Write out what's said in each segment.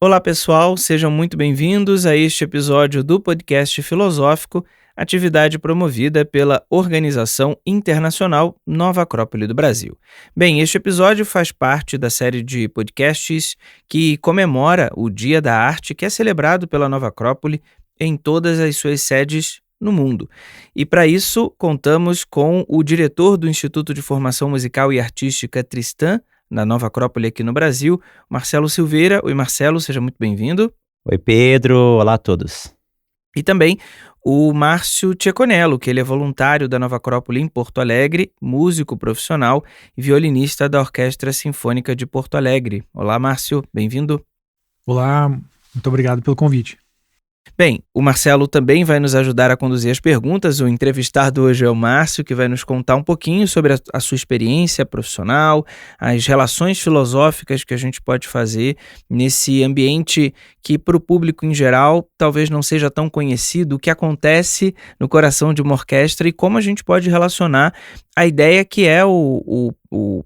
Olá pessoal, sejam muito bem-vindos a este episódio do podcast filosófico, atividade promovida pela Organização Internacional Nova Acrópole do Brasil. Bem, este episódio faz parte da série de podcasts que comemora o Dia da Arte, que é celebrado pela Nova Acrópole em todas as suas sedes no mundo. E para isso, contamos com o diretor do Instituto de Formação Musical e Artística Tristan, na Nova Acrópole aqui no Brasil, Marcelo Silveira. Oi, Marcelo, seja muito bem-vindo. Oi, Pedro. Olá a todos. E também o Márcio Ceconello, que ele é voluntário da Nova Acrópole em Porto Alegre, músico profissional e violinista da Orquestra Sinfônica de Porto Alegre. Olá, Márcio, bem-vindo. Olá, muito obrigado pelo convite. Bem, o Marcelo também vai nos ajudar a conduzir as perguntas. O entrevistado hoje é o Márcio, que vai nos contar um pouquinho sobre a sua experiência profissional, as relações filosóficas que a gente pode fazer nesse ambiente que, para o público em geral, talvez não seja tão conhecido, o que acontece no coração de uma orquestra e como a gente pode relacionar a ideia que é o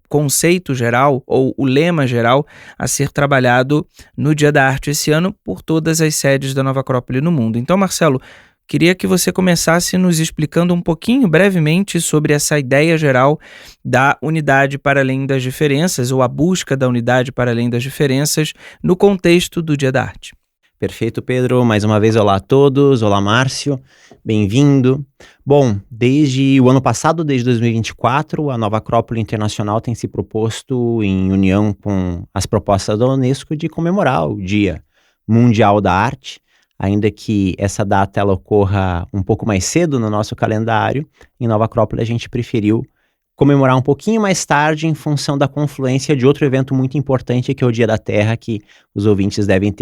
conceito geral ou o lema geral a ser trabalhado no Dia da Arte esse ano por todas as sedes da Nova Acrópole no mundo. Então, Marcelo, queria que você começasse nos explicando um pouquinho, brevemente, sobre essa ideia geral da unidade para além das diferenças, ou a busca da unidade para além das diferenças, no contexto do Dia da Arte. Perfeito, Pedro. Mais uma vez, olá a todos. Olá, Márcio. Bem-vindo. Bom, desde o ano passado, desde 2024, a Nova Acrópole Internacional tem se proposto, em união com as propostas da Unesco, de comemorar o Dia Mundial da Arte, ainda que essa data ela ocorra um pouco mais cedo no nosso calendário. Em Nova Acrópole a gente preferiu comemorar um pouquinho mais tarde em função da confluência de outro evento muito importante, que é o Dia da Terra, que os ouvintes devem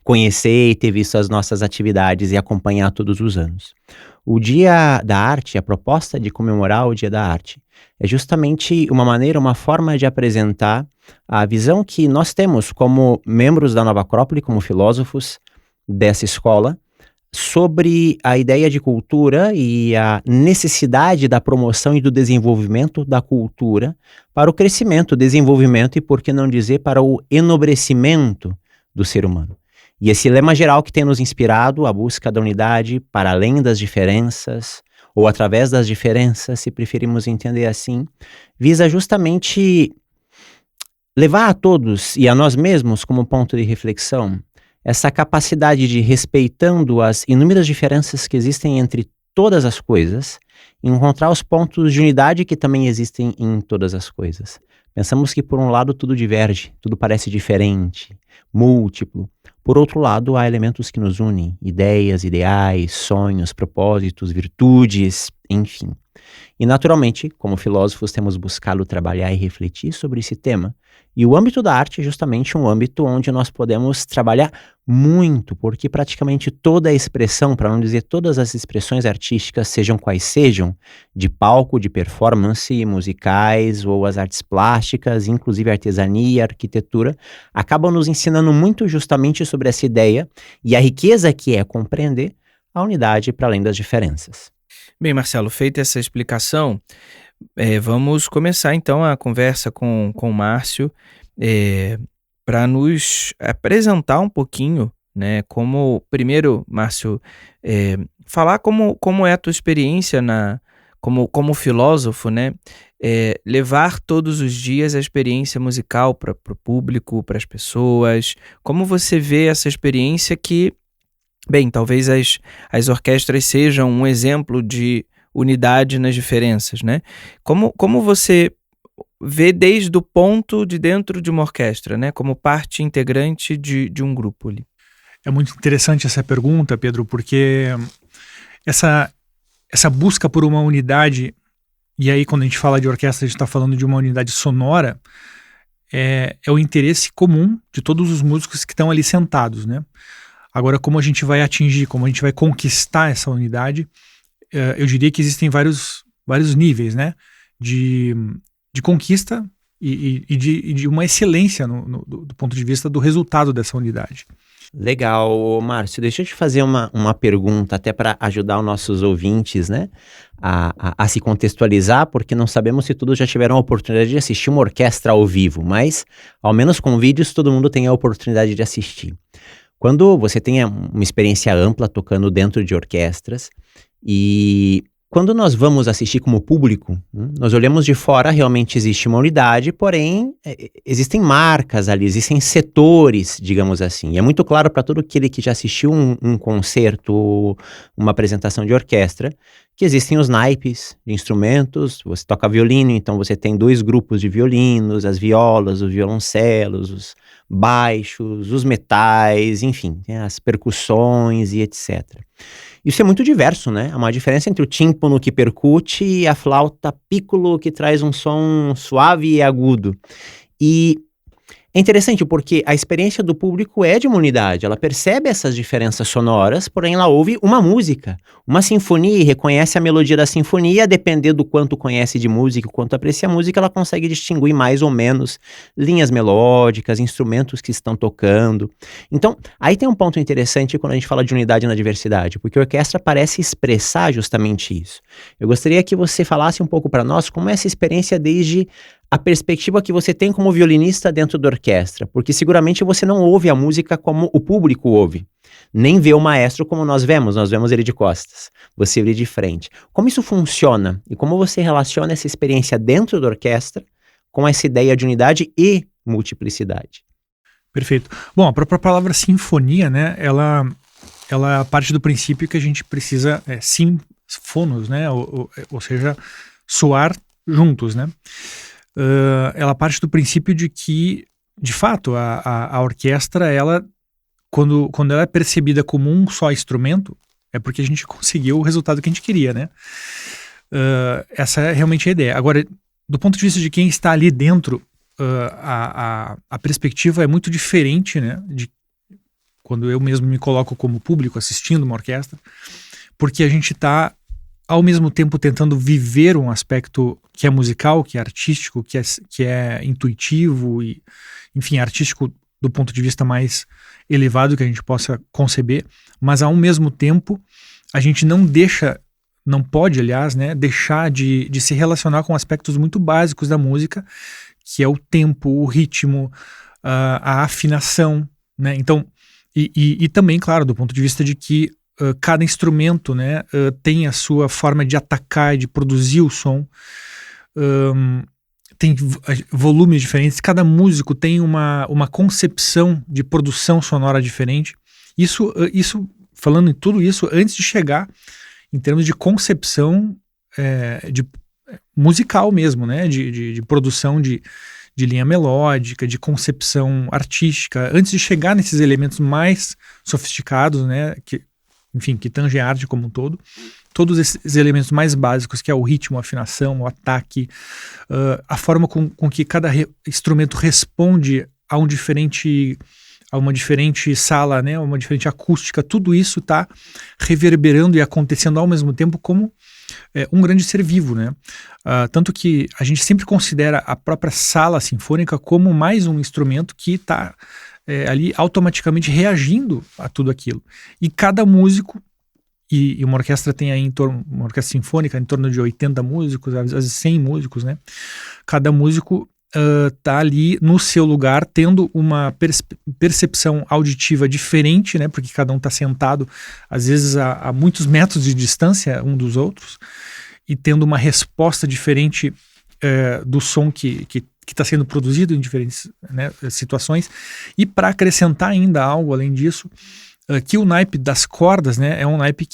conhecer e ter visto as nossas atividades e acompanhar todos os anos. O Dia da Arte, a proposta de comemorar o Dia da Arte, é justamente uma maneira, uma forma de apresentar a visão que nós temos como membros da Nova Acrópole, como filósofos dessa escola, sobre a ideia de cultura e a necessidade da promoção e do desenvolvimento da cultura para o crescimento, desenvolvimento e, por que não dizer, para o enobrecimento do ser humano. E esse lema geral que tem nos inspirado, a busca da unidade para além das diferenças, ou através das diferenças, se preferimos entender assim, visa justamente levar a todos e a nós mesmos como ponto de reflexão essa capacidade de, respeitando as inúmeras diferenças que existem entre todas as coisas, encontrar os pontos de unidade que também existem em todas as coisas. Pensamos que, por um lado, tudo diverge, tudo parece diferente, múltiplo. Por outro lado, há elementos que nos unem, ideias, ideais, sonhos, propósitos, virtudes, enfim. E, naturalmente, como filósofos, temos buscado trabalhar e refletir sobre esse tema. E o âmbito da arte é justamente um âmbito onde nós podemos trabalhar muito, porque praticamente toda a expressão, para não dizer todas as expressões artísticas, sejam quais sejam, de palco, de performance, musicais ou as artes plásticas, inclusive artesania, arquitetura, acabam nos ensinando muito justamente sobre essa ideia e a riqueza que é compreender a unidade para além das diferenças. Bem, Marcelo, feita essa explicação, vamos começar então a conversa com o Márcio para nos apresentar um pouquinho, né, primeiro, Márcio, falar como é a tua experiência como filósofo, né, levar todos os dias a experiência musical para o público, para as pessoas, como você vê essa experiência que, bem, talvez as orquestras sejam um exemplo de unidade nas diferenças, né? Como você vê desde o ponto de dentro de uma orquestra, né? Como parte integrante de um grupo ali. É muito interessante essa pergunta, Pedro, porque essa busca por uma unidade, e aí quando a gente fala de orquestra, a gente está falando de uma unidade sonora, é o interesse comum de todos os músicos que estão ali sentados, né? Agora, como a gente vai atingir, como a gente vai conquistar essa unidade, eu diria que existem vários níveis, né, de conquista e de uma excelência do ponto de vista do resultado dessa unidade. Legal, Márcio. Deixa eu te fazer uma pergunta, até para ajudar os nossos ouvintes, né, a se contextualizar, porque não sabemos se todos já tiveram a oportunidade de assistir uma orquestra ao vivo, mas, ao menos com vídeos, todo mundo tem a oportunidade de assistir. Quando você tem uma experiência ampla tocando dentro de orquestras, e quando nós vamos assistir como público, nós olhamos de fora, realmente existe uma unidade, porém existem marcas ali, existem setores, digamos assim. E é muito claro para todo aquele que já assistiu um concerto, uma apresentação de orquestra, que existem os naipes de instrumentos. Você toca violino, então você tem 2 grupos de violinos, as violas, os violoncelos, os baixos, os metais, enfim, as percussões e etc. Isso é muito diverso, né? Há uma diferença entre o tímpano que percute e a flauta piccolo que traz um som suave e agudo. E é interessante porque a experiência do público é de uma unidade, ela percebe essas diferenças sonoras, porém ela ouve uma música, uma sinfonia e reconhece a melodia da sinfonia, a depender do quanto conhece de música, o quanto aprecia a música, ela consegue distinguir mais ou menos linhas melódicas, instrumentos que estão tocando. Então, aí tem um ponto interessante quando a gente fala de unidade na diversidade, porque a orquestra parece expressar justamente isso. Eu gostaria que você falasse um pouco para nós como é essa experiência desde a perspectiva que você tem como violinista dentro da orquestra, porque seguramente você não ouve a música como o público ouve, nem vê o maestro como nós vemos ele de costas, você vê ele de frente. Como isso funciona e como você relaciona essa experiência dentro da orquestra com essa ideia de unidade e multiplicidade? Perfeito. Bom, a própria palavra sinfonia, né, ela parte do princípio que a gente precisa sinfonos, né, ou seja, soar juntos, né. Ela parte do princípio de que, de fato, a orquestra, ela, quando ela é percebida como um só instrumento, é porque a gente conseguiu o resultado que a gente queria, né? Essa é realmente a ideia. Agora, do ponto de vista de quem está ali dentro, a perspectiva é muito diferente, né? De quando eu mesmo me coloco como público assistindo uma orquestra, porque a gente está ao mesmo tempo tentando viver um aspecto que é musical, que é artístico, que é intuitivo e, enfim, artístico do ponto de vista mais elevado que a gente possa conceber, mas ao mesmo tempo a gente não pode, aliás, né, deixar de se relacionar com aspectos muito básicos da música, que é o tempo, o ritmo, a afinação, né? Então, e também, claro, do ponto de vista de que cada instrumento, né, tem a sua forma de atacar e de produzir o som, tem volumes diferentes, cada músico tem uma concepção de produção sonora diferente. Isso, falando em tudo isso, antes de chegar em termos de concepção musical mesmo, né, de produção de linha melódica, de concepção artística, antes de chegar nesses elementos mais sofisticados, né, que tangem a arte como um todo, todos esses elementos mais básicos, que é o ritmo, a afinação, o ataque, a forma com que cada instrumento responde a uma diferente sala, né, uma diferente acústica, tudo isso está reverberando e acontecendo ao mesmo tempo como um grande ser vivo, né? Tanto que a gente sempre considera a própria sala sinfônica como mais um instrumento que está ali automaticamente reagindo a tudo aquilo. E cada músico, e uma orquestra tem aí uma orquestra sinfônica em torno de 80 músicos, às vezes 100 músicos, né? Cada músico tá ali no seu lugar, tendo uma percepção auditiva diferente, né? Porque cada um está sentado, às vezes, a muitos metros de distância um dos outros, e tendo uma resposta diferente do som que está sendo produzido em diferentes, né, situações. E para acrescentar ainda algo além disso, que o naipe das cordas, né, é um naipe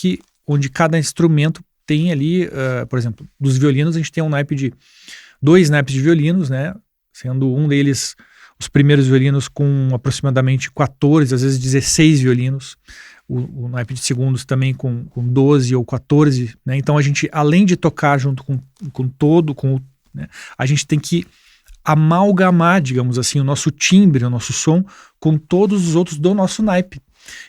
onde cada instrumento tem ali, por exemplo, dos violinos a gente tem um naipe de 2 naipes de violinos, né, sendo um deles os primeiros violinos com aproximadamente 14, às vezes 16 violinos, o naipe de segundos também com 12 ou 14, né, então a gente, além de tocar junto com todo, né, a gente tem que amalgamar, digamos assim, o nosso timbre, o nosso som com todos os outros do nosso naipe.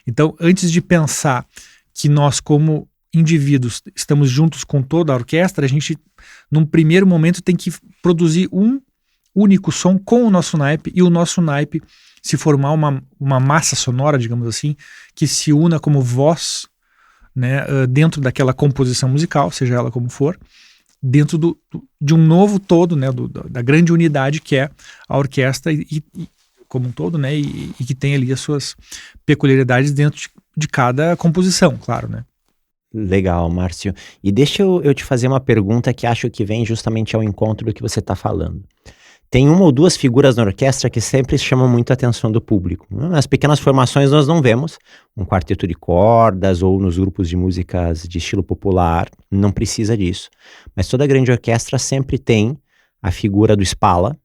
Então, antes de pensar que nós, como indivíduos, estamos juntos com toda a orquestra, a gente, num primeiro momento, tem que produzir um único som com o nosso naipe, e o nosso naipe se formar uma massa sonora, digamos assim, que se una como voz, né, dentro daquela composição musical, seja ela como for, dentro de um novo todo, né, da grande unidade que é a orquestra e como um todo, né, e que tem ali as suas peculiaridades dentro de cada composição, claro, né. Legal, Márcio. E deixa eu te fazer uma pergunta que acho que vem justamente ao encontro do que você está falando. Tem uma ou duas figuras na orquestra que sempre chamam muito a atenção do público. Nas pequenas formações nós não vemos um quarteto de cordas ou nos grupos de músicas de estilo popular, não precisa disso. Mas toda grande orquestra sempre tem a figura do Spala,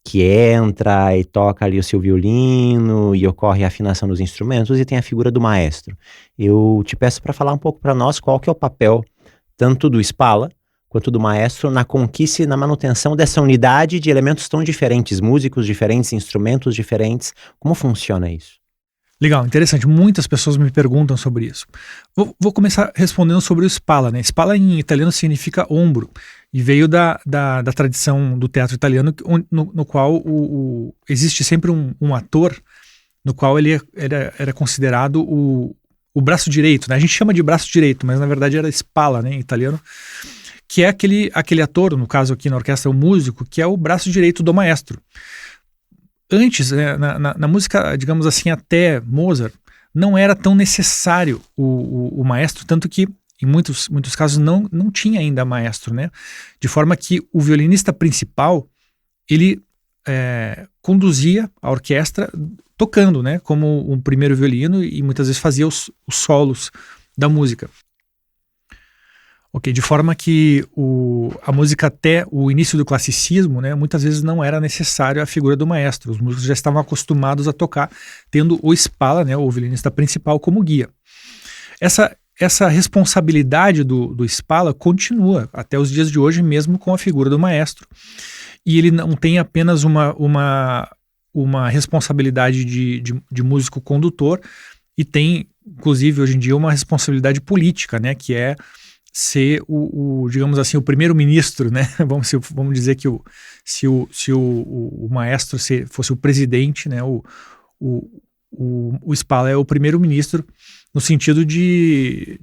que entra e toca ali o seu violino e ocorre a afinação dos instrumentos, e tem a figura do maestro. Eu te peço para falar um pouco para nós qual que é o papel tanto do Spala quanto do maestro na conquista e na manutenção dessa unidade de elementos tão diferentes, músicos diferentes, instrumentos diferentes. Como funciona isso? Legal, interessante. Muitas pessoas me perguntam sobre isso. Vou começar respondendo sobre o Spala, né? Spala em italiano significa ombro e veio da tradição do teatro italiano, no qual existe sempre um ator no qual ele era considerado o braço direito, né? A gente chama de braço direito, mas na verdade era Spala, né, em italiano, que é aquele ator, no caso aqui na orquestra, o músico, que é o braço direito do maestro. Antes, né, na música, digamos assim, até Mozart, não era tão necessário o maestro, tanto que em muitos casos não tinha ainda maestro, né? De forma que o violinista principal, ele conduzia a orquestra tocando, né? Como um primeiro violino, e muitas vezes fazia os solos da música. Ok, de forma que a música até o início do classicismo, né, muitas vezes não era necessário a figura do maestro. Os músicos já estavam acostumados a tocar tendo o Spala, né, o violinista principal, como guia. Essa responsabilidade do Spala continua até os dias de hoje, mesmo com a figura do maestro. E ele não tem apenas uma responsabilidade de músico condutor, e tem, inclusive, hoje em dia, uma responsabilidade política, né, que é ser digamos assim, o primeiro-ministro, né? Vamos dizer que se o maestro fosse o presidente, né? O Spala é o primeiro-ministro no sentido de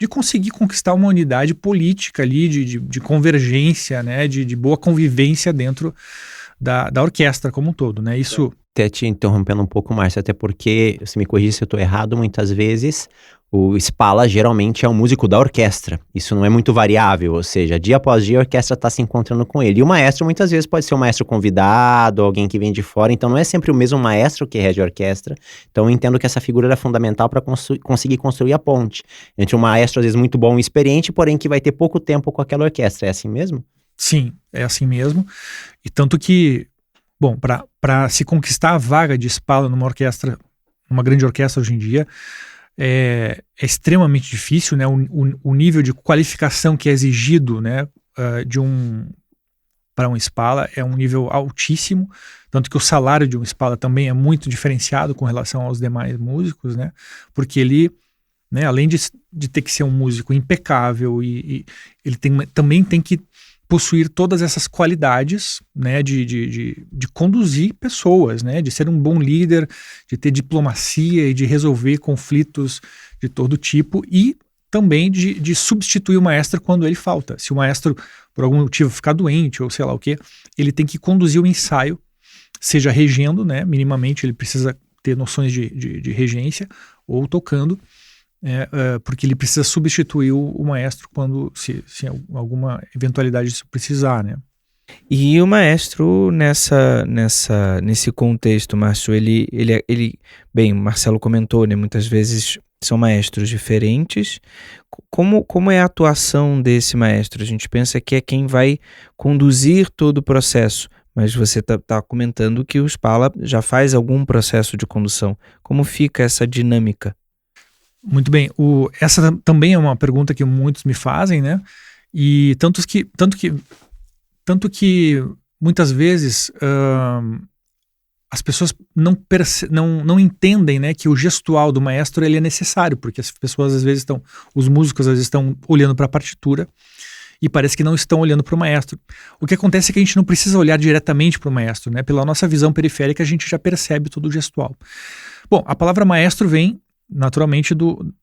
conseguir conquistar uma unidade política ali, de convergência, né? De boa convivência dentro da orquestra como um todo, né? Isso... Até te interrompendo um pouco, Márcio, até porque, se me corrija se eu estou errado, muitas vezes o Spala geralmente é um músico da orquestra. Isso não é muito variável, ou seja, dia após dia a orquestra está se encontrando com ele. E o maestro muitas vezes pode ser um maestro convidado, alguém que vem de fora, então não é sempre o mesmo maestro que rege a orquestra. Então eu entendo que essa figura é fundamental para conseguir construir a ponte entre um maestro às vezes muito bom e experiente, porém que vai ter pouco tempo com aquela orquestra. É assim mesmo? Sim, é assim mesmo. E tanto que, bom, para se conquistar a vaga de Spala numa orquestra, uma grande orquestra hoje em dia, é extremamente difícil, né? O nível de qualificação que é exigido, né, para um Spala é um nível altíssimo, tanto que o salário de um Spala também é muito diferenciado com relação aos demais músicos, né? Porque ele, né, além de ter que ser um músico impecável, e ele também tem que possuir todas essas qualidades, né, de conduzir pessoas, né, de ser um bom líder, de ter diplomacia e de resolver conflitos de todo tipo, e também de substituir o maestro quando ele falta. Se o maestro, por algum motivo, ficar doente ou sei lá o quê, ele tem que conduzir o ensaio, seja regendo, né, minimamente ele precisa ter noções de regência, ou tocando, porque ele precisa substituir o maestro quando se alguma eventualidade disso precisar, né? E o maestro nesse contexto, Márcio, ele, bem, o Marcelo comentou, né, muitas vezes são maestros diferentes. Como é a atuação desse maestro? A gente pensa que é quem vai conduzir todo o processo, mas você tá comentando que o Spala já faz algum processo de condução. Como fica essa dinâmica? Muito bem, essa também é uma pergunta que muitos me fazem, né? E tanto que muitas vezes as pessoas não entendem, né, que o gestual do maestro ele é necessário, porque as pessoas às vezes os músicos às vezes estão olhando para a partitura e parece que não estão olhando para o maestro. O que acontece é que a gente não precisa olhar diretamente para o maestro, né? Pela nossa visão periférica a gente já percebe todo o gestual. Bom, a palavra maestro vem naturalmente do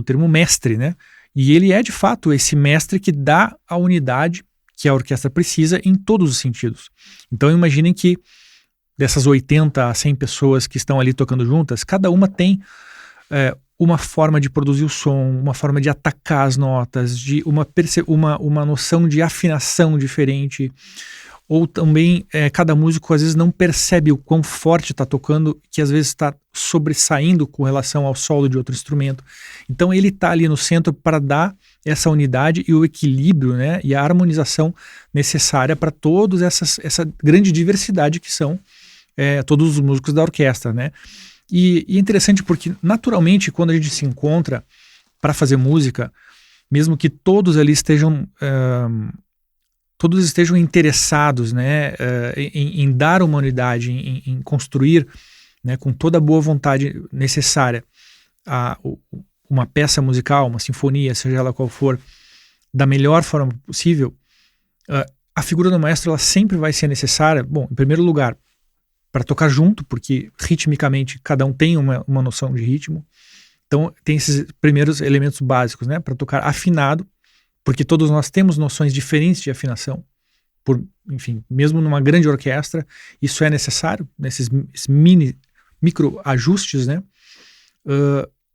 termo mestre, né? E ele é de fato esse mestre que dá a unidade que a orquestra precisa em todos os sentidos. Então imaginem que dessas 80 a 100 pessoas que estão ali tocando juntas, cada uma tem uma forma de produzir o som, uma forma de atacar as notas, de uma noção de afinação diferente, ou também cada músico às vezes não percebe o quão forte está tocando, que às vezes está sobressaindo com relação ao solo de outro instrumento. Então ele está ali no centro para dar essa unidade e o equilíbrio, né, e a harmonização necessária para toda essa grande diversidade que são todos os músicos da orquestra, né? E é interessante porque, naturalmente, quando a gente se encontra para fazer música, mesmo que todos ali estejam interessados, né, em dar uma unidade, em construir, né, com toda a boa vontade necessária uma peça musical, uma sinfonia, seja ela qual for, da melhor forma possível, a figura do maestro ela sempre vai ser necessária, bom, em primeiro lugar, para tocar junto, porque ritmicamente cada um tem uma noção de ritmo. Então tem esses primeiros elementos básicos, né, para tocar afinado, porque todos nós temos noções diferentes de afinação. Enfim, mesmo numa grande orquestra, isso é necessário, nesses micro ajustes, né,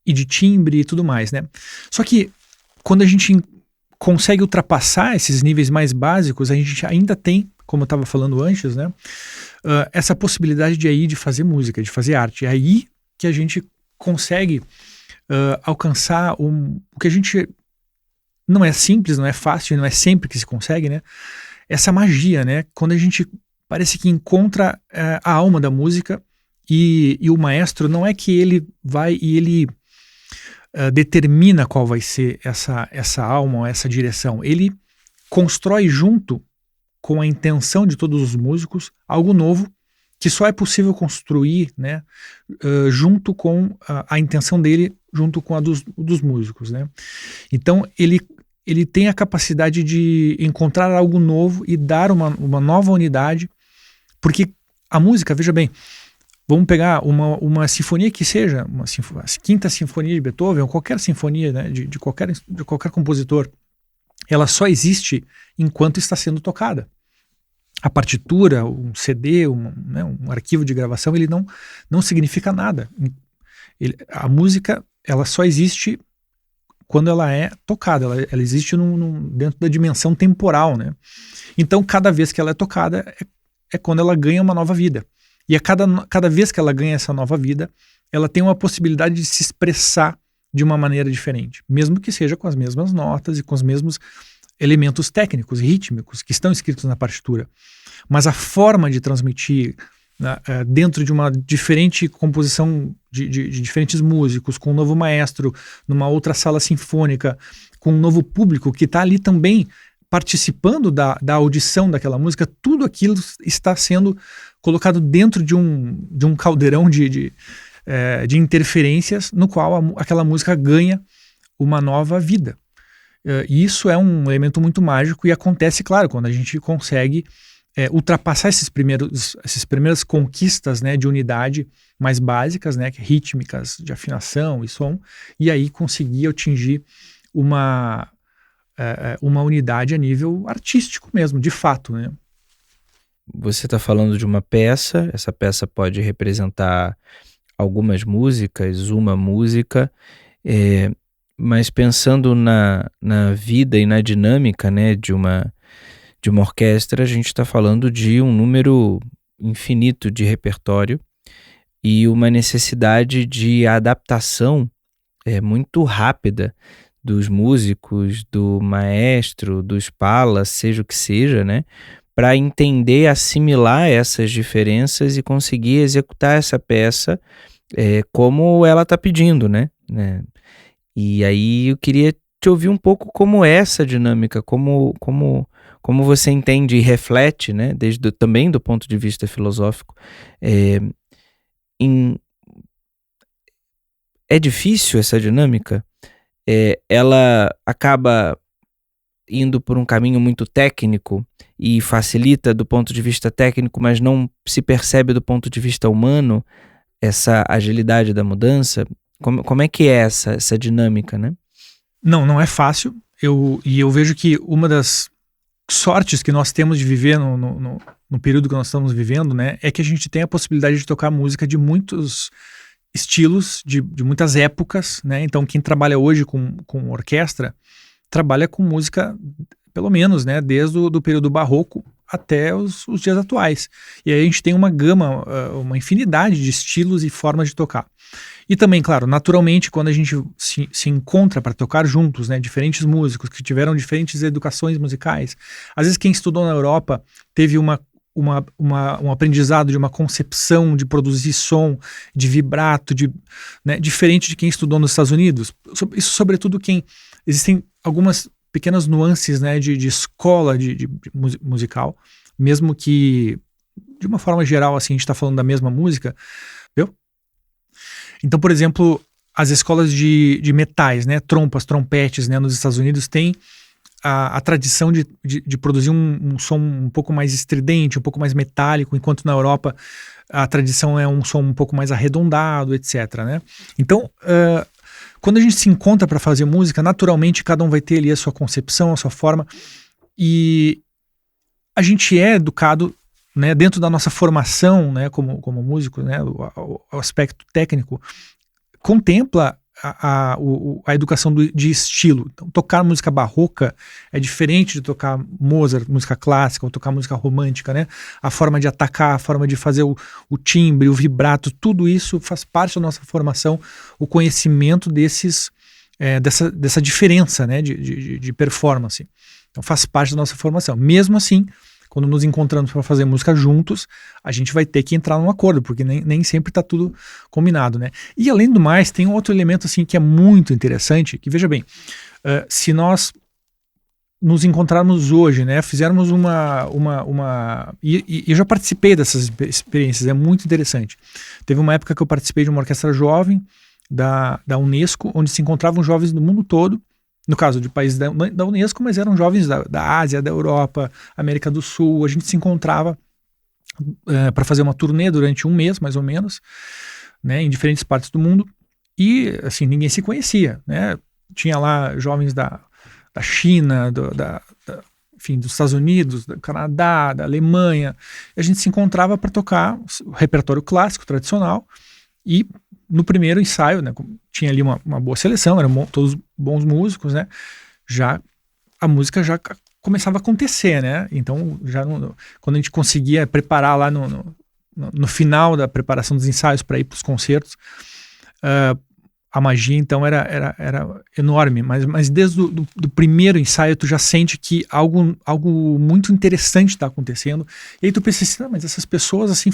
e de timbre e tudo mais, né. Só que quando a gente consegue ultrapassar esses níveis mais básicos, a gente ainda tem, como eu estava falando antes, né, essa possibilidade de fazer música, de fazer arte. É aí que a gente consegue alcançar o que a gente... Não é simples, não é fácil, não é sempre que se consegue, né? Essa magia, né? Quando a gente parece que encontra a alma da música e o maestro não é que ele vai e ele determina qual vai ser essa alma, essa direção. Ele constrói junto com a intenção de todos os músicos, algo novo que só é possível construir, né, junto com a intenção dele, junto com a dos músicos, né. Então ele tem a capacidade de encontrar algo novo e dar uma nova unidade, porque a música, veja bem, vamos pegar uma sinfonia que seja, a quinta sinfonia de Beethoven, ou qualquer sinfonia, né, de qualquer compositor, ela só existe enquanto está sendo tocada. A partitura, um CD, um arquivo de gravação, ele não significa nada. A música, ela só existe quando ela é tocada, ela existe dentro da dimensão temporal, né? Então, cada vez que ela é tocada, é quando ela ganha uma nova vida. E a cada vez que ela ganha essa nova vida, ela tem uma possibilidade de se expressar de uma maneira diferente, mesmo que seja com as mesmas notas e com os mesmos elementos técnicos, rítmicos, que estão escritos na partitura. Mas a forma de transmitir dentro de uma diferente composição de diferentes músicos, com um novo maestro, numa outra sala sinfônica, com um novo público que está ali também participando da audição daquela música, tudo aquilo está sendo colocado dentro de um caldeirão de interferências no qual aquela música ganha uma nova vida. E isso é um elemento muito mágico e acontece, claro, quando a gente consegue ultrapassar essas primeiras conquistas, né, de unidade mais básicas, né, rítmicas, de afinação e som, e aí conseguir atingir uma unidade a nível artístico mesmo, de fato, né. Você está falando de uma peça, essa peça pode representar algumas músicas, uma música, mas pensando na vida e na dinâmica, né, de uma orquestra, a gente está falando de um número infinito de repertório e uma necessidade de adaptação muito rápida dos músicos, do maestro, dos palas, seja o que seja, né, para entender, assimilar essas diferenças e conseguir executar essa peça como ela está pedindo, né? E aí eu queria te ouvir um pouco como é essa dinâmica, como você entende e reflete, né, também do ponto de vista filosófico. É difícil essa dinâmica? Ela acaba indo por um caminho muito técnico e facilita do ponto de vista técnico, mas não se percebe do ponto de vista humano essa agilidade da mudança? Como é que é essa dinâmica, né? Não é fácil. Eu vejo que uma das sortes que nós temos de viver no período que nós estamos vivendo, né, é que a gente tem a possibilidade de tocar música de muitos estilos, de muitas épocas, né? Então quem trabalha hoje com orquestra trabalha com música, pelo menos, né, desde o período barroco até os dias atuais. E aí a gente tem uma gama, uma infinidade de estilos e formas de tocar. E também, claro, naturalmente, quando a gente se encontra para tocar juntos, né, diferentes músicos que tiveram diferentes educações musicais, às vezes quem estudou na Europa teve um aprendizado de uma concepção de produzir som, de vibrato, né, diferente de quem estudou nos Estados Unidos. Isso sobretudo existem algumas pequenas nuances, né, de escola de musical, mesmo que de uma forma geral assim, a gente está falando da mesma música, viu? Então, por exemplo, as escolas de metais, né, trompas, trompetes, né, nos Estados Unidos têm a tradição de produzir um som um pouco mais estridente, um pouco mais metálico, enquanto na Europa a tradição é um som um pouco mais arredondado, etc., né? Então, quando a gente se encontra para fazer música, naturalmente cada um vai ter ali a sua concepção, a sua forma, e a gente é educado, né, dentro da nossa formação, né, como músico, né, o aspecto técnico contempla a educação de estilo. Então, tocar música barroca é diferente de tocar Mozart, música clássica, ou tocar música romântica, né? A forma de atacar, a forma de fazer o timbre, o vibrato, tudo isso faz parte da nossa formação, o conhecimento dessa diferença, né, de performance. Então faz parte da nossa formação. Mesmo assim, quando nos encontramos para fazer música juntos, a gente vai ter que entrar num acordo, porque nem sempre está tudo combinado, né? E além do mais, tem um outro elemento assim que é muito interessante, que veja bem, se nós nos encontrarmos hoje, né, fizermos e eu já participei dessas experiências, é muito interessante. Teve uma época que eu participei de uma orquestra jovem da Unesco, onde se encontravam jovens do mundo todo, no caso de países da Unesco, mas eram jovens da Ásia, da Europa, América do Sul. A gente se encontrava para fazer uma turnê durante um mês, mais ou menos, né, em diferentes partes do mundo, e assim, ninguém se conhecia, né? Tinha lá jovens da China, enfim, dos Estados Unidos, do Canadá, da Alemanha. E a gente se encontrava para tocar o repertório clássico, tradicional, e no primeiro ensaio, né, tinha ali uma boa seleção, eram todos bons músicos, né? A música já começava a acontecer, né? Então, quando a gente conseguia preparar lá no final da preparação dos ensaios para ir para os concertos, a magia então era enorme, mas desde do primeiro ensaio tu já sente que algo muito interessante está acontecendo, e aí tu pensa assim, mas essas pessoas assim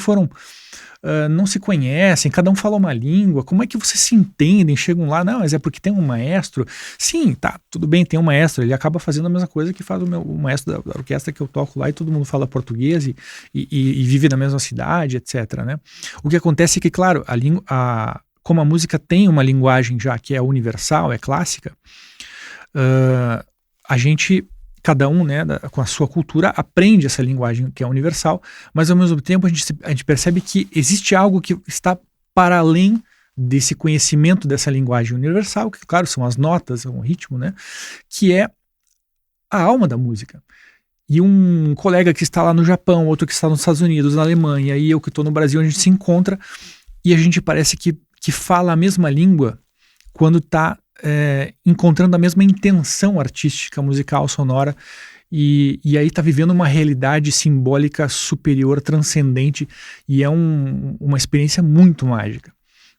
não se conhecem, cada um fala uma língua, como é que vocês se entendem, chegam lá, não, mas é porque tem um maestro. Sim, tá, tudo bem, tem um maestro, ele acaba fazendo a mesma coisa que faz o maestro da orquestra que eu toco lá, e todo mundo fala português e vive na mesma cidade, etc., né? O que acontece é que, claro, como a música tem uma linguagem já que é universal, é clássica, a gente, cada um, né, com a sua cultura, aprende essa linguagem que é universal, mas ao mesmo tempo a gente percebe que existe algo que está para além desse conhecimento dessa linguagem universal, que claro, são as notas, o ritmo, né, que é a alma da música. E um colega que está lá no Japão, outro que está nos Estados Unidos, na Alemanha, e eu que estou no Brasil, a gente se encontra e a gente parece que fala a mesma língua quando está encontrando a mesma intenção artística, musical, sonora, e aí está vivendo uma realidade simbólica superior, transcendente, e é uma experiência muito mágica,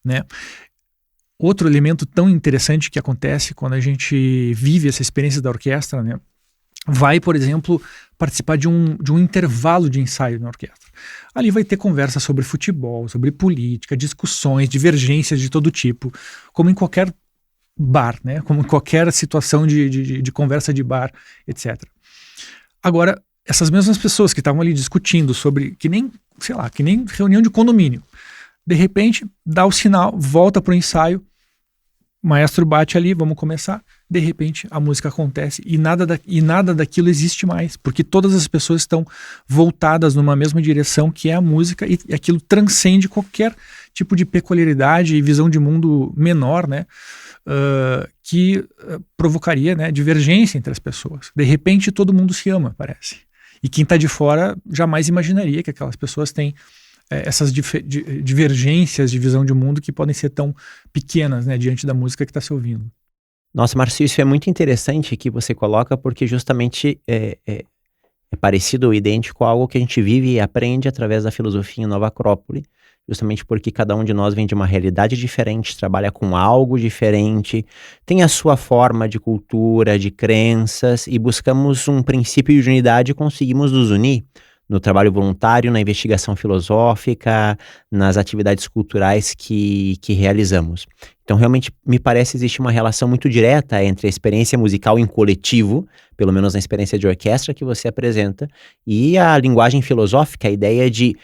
né? Outro elemento tão interessante que acontece quando a gente vive essa experiência da orquestra, né? Vai, por exemplo, participar de um intervalo de ensaio na orquestra. Ali vai ter conversa sobre futebol, sobre política, discussões, divergências de todo tipo, como em qualquer bar, né? Como em qualquer situação de conversa de bar, etc. Agora, essas mesmas pessoas que estavam ali discutindo sobre, que nem reunião de condomínio, de repente dá o sinal, volta para o ensaio, O maestro bate ali, vamos começar. De repente, a música acontece e nada daquilo existe mais, porque todas as pessoas estão voltadas numa mesma direção, que é a música, e aquilo transcende qualquer tipo de peculiaridade e visão de mundo menor, né? Que provocaria, né, divergência entre as pessoas. De repente, todo mundo se ama, parece. E quem está de fora jamais imaginaria que aquelas pessoas têm essas divergências de visão de mundo que podem ser tão pequenas, né, diante da música que está se ouvindo. Nossa, Márcio, isso é muito interessante que você coloca, porque justamente é parecido ou idêntico a algo que a gente vive e aprende através da filosofia em Nova Acrópole, justamente porque cada um de nós vem de uma realidade diferente, trabalha com algo diferente, tem a sua forma de cultura, de crenças, e buscamos um princípio de unidade e conseguimos nos unir no trabalho voluntário, na investigação filosófica, nas atividades culturais que realizamos. Então, realmente, me parece existe uma relação muito direta entre a experiência musical em coletivo, pelo menos na experiência de orquestra que você apresenta, e a linguagem filosófica, a ideia de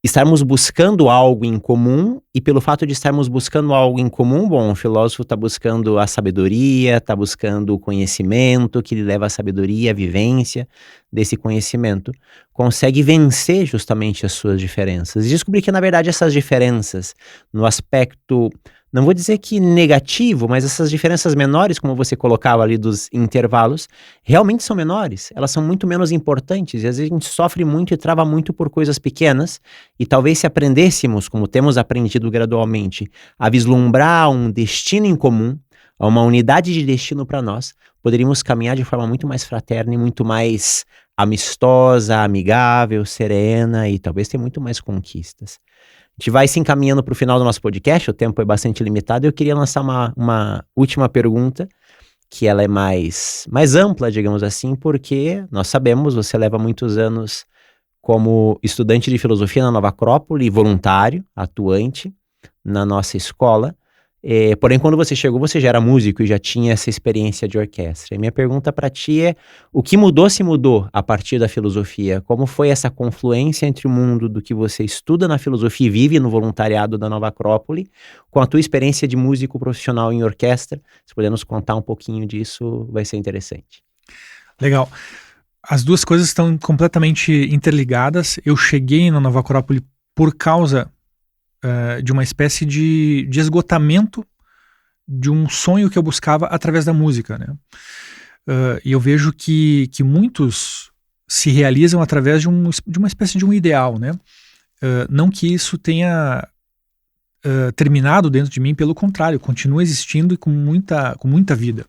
estarmos buscando algo em comum, e pelo fato de estarmos buscando algo em comum, bom, o filósofo está buscando a sabedoria, está buscando o conhecimento que lhe leva à sabedoria, à vivência desse conhecimento, consegue vencer justamente as suas diferenças. E descobrir que, na verdade, essas diferenças, no aspecto, não vou dizer que negativo, mas essas diferenças menores, como você colocava ali dos intervalos, realmente são menores, elas são muito menos importantes, e às vezes a gente sofre muito e trava muito por coisas pequenas, e talvez se aprendêssemos, como temos aprendido gradualmente, a vislumbrar um destino em comum, uma unidade de destino para nós, poderíamos caminhar de forma muito mais fraterna e muito mais amistosa, amigável, serena, e talvez ter muito mais conquistas. A gente vai se encaminhando para o final do nosso podcast, o tempo é bastante limitado, e eu queria lançar uma última pergunta, que ela é mais ampla, digamos assim, porque nós sabemos, você leva muitos anos como estudante de filosofia na Nova Acrópole, voluntário, atuante na nossa escola, porém quando você chegou você já era músico e já tinha essa experiência de orquestra. E minha pergunta para ti é, o que mudou se mudou a partir da filosofia? Como foi essa confluência entre o mundo do que você estuda na filosofia e vive no voluntariado da Nova Acrópole, com a tua experiência de músico profissional em orquestra? Se puder nos contar um pouquinho disso, vai ser interessante. Legal. As duas coisas estão completamente interligadas. Eu cheguei na Nova Acrópole por causa de uma espécie de esgotamento de um sonho que eu buscava através da música, né? E eu vejo que muitos se realizam através de uma espécie de um ideal, né? Não que isso tenha terminado dentro de mim, pelo contrário, continua existindo e com muita vida.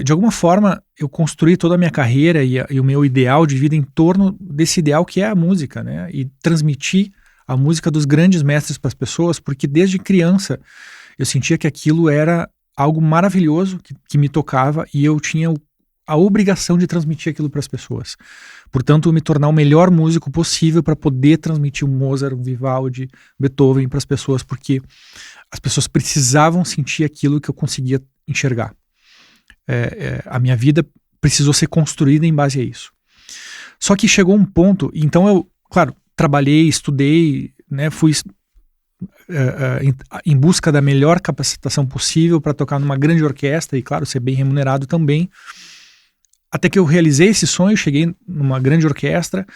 De alguma forma, eu construí toda a minha carreira e o meu ideal de vida em torno desse ideal que é a música, né? E transmitir a música dos grandes mestres para as pessoas, porque desde criança eu sentia que aquilo era algo maravilhoso que me tocava, e eu tinha a obrigação de transmitir aquilo para as pessoas. Portanto, me tornar o melhor músico possível para poder transmitir um Mozart, um Vivaldi, Beethoven para as pessoas, porque as pessoas precisavam sentir aquilo que eu conseguia enxergar. A minha vida precisou ser construída em base a isso. Só que chegou um ponto, então eu, claro, trabalhei, estudei, né, fui em busca da melhor capacitação possível para tocar numa grande orquestra e, claro, ser bem remunerado também. Até que eu realizei esse sonho, cheguei numa grande orquestra,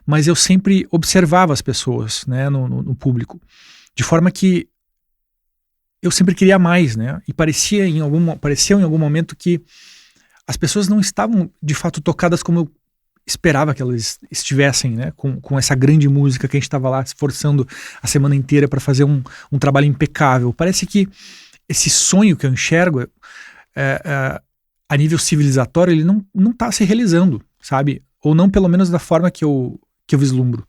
mas eu sempre observava as pessoas, né, no público, de forma que eu sempre queria mais, né, e pareceu em algum momento que as pessoas não estavam de fato tocadas como eu esperava que elas estivessem, né, com essa grande música que a gente estava lá se esforçando a semana inteira para fazer um trabalho impecável. Parece que esse sonho que eu enxergo a nível civilizatório, ele não está se realizando, sabe? Ou não, pelo menos da forma que eu vislumbro.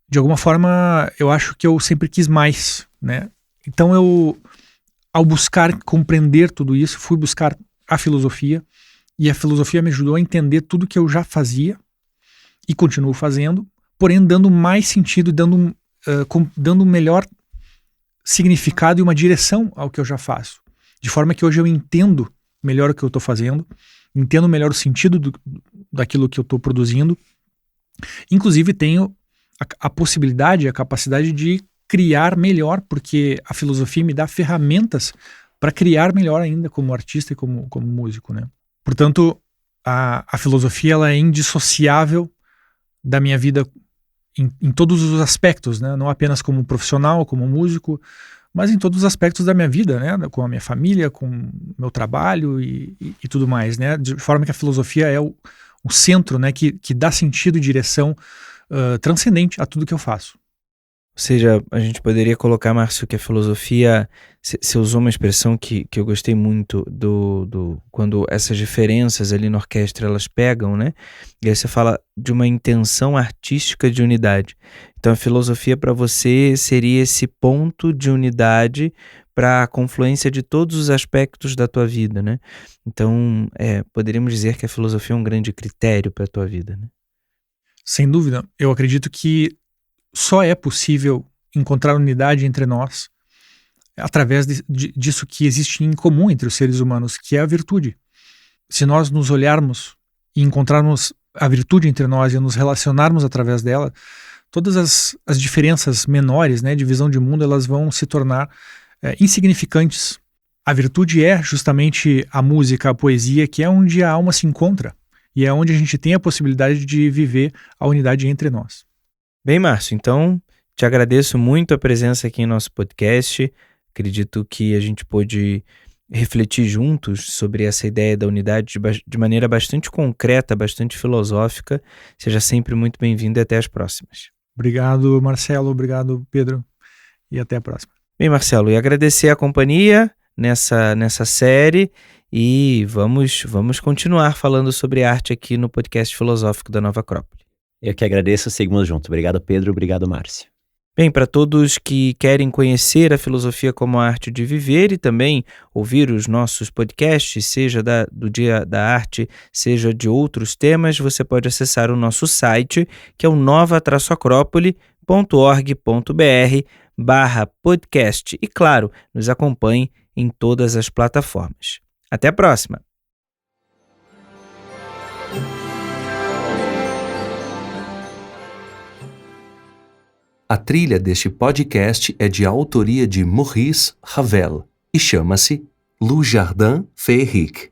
De alguma forma, eu acho que eu sempre quis mais, né? Então ao buscar compreender tudo isso, fui buscar a filosofia, e a filosofia me ajudou a entender tudo que eu já fazia e continuo fazendo, porém dando mais sentido, dando um melhor significado e uma direção ao que eu já faço. De forma que hoje eu entendo melhor o que eu estou fazendo, entendo melhor o sentido daquilo que eu estou produzindo, inclusive tenho a possibilidade, a capacidade de criar melhor, porque a filosofia me dá ferramentas para criar melhor ainda como artista e como músico, né? Portanto, a filosofia ela é indissociável da minha vida em todos os aspectos, né? Não apenas como profissional, como músico, mas em todos os aspectos da minha vida, né? Com a minha família, com o meu trabalho e tudo mais, né? De forma que a filosofia é o centro, né? Que dá sentido e direção transcendente a tudo que eu faço. Ou seja, a gente poderia colocar, Márcio, que a filosofia, você usou uma expressão que eu gostei muito quando essas diferenças ali na orquestra elas pegam, né? E aí você fala de uma intenção artística de unidade. Então a filosofia para você seria esse ponto de unidade para a confluência de todos os aspectos da tua vida, né? Então poderíamos dizer que a filosofia é um grande critério para a tua vida, né? Sem dúvida. Eu acredito que só é possível encontrar unidade entre nós através disso que existe em comum entre os seres humanos, que é a virtude. Se nós nos olharmos e encontrarmos a virtude entre nós e nos relacionarmos através dela, todas as diferenças menores, né, de visão de mundo, elas vão se tornar insignificantes. A virtude é justamente a música, a poesia, que é onde a alma se encontra e é onde a gente tem a possibilidade de viver a unidade entre nós. Bem, Márcio, então te agradeço muito a presença aqui em nosso podcast. Acredito que a gente pôde refletir juntos sobre essa ideia da unidade de maneira bastante concreta, bastante filosófica. Seja sempre muito bem-vindo e até as próximas. Obrigado, Marcelo. Obrigado, Pedro. E até a próxima. Bem, Marcelo, e agradecer a companhia nessa série e vamos continuar falando sobre arte aqui no podcast filosófico da Nova Acrópole. Eu que agradeço, seguimos juntos. Obrigado, Pedro. Obrigado, Márcio. Bem, para todos que querem conhecer a filosofia como a arte de viver e também ouvir os nossos podcasts, seja do Dia da Arte, seja de outros temas, você pode acessar o nosso site, que é o nova-acrópole.org.br/podcast. E, claro, nos acompanhe em todas as plataformas. Até a próxima! A trilha deste podcast é de autoria de Maurice Ravel e chama-se Le Jardin Féerique.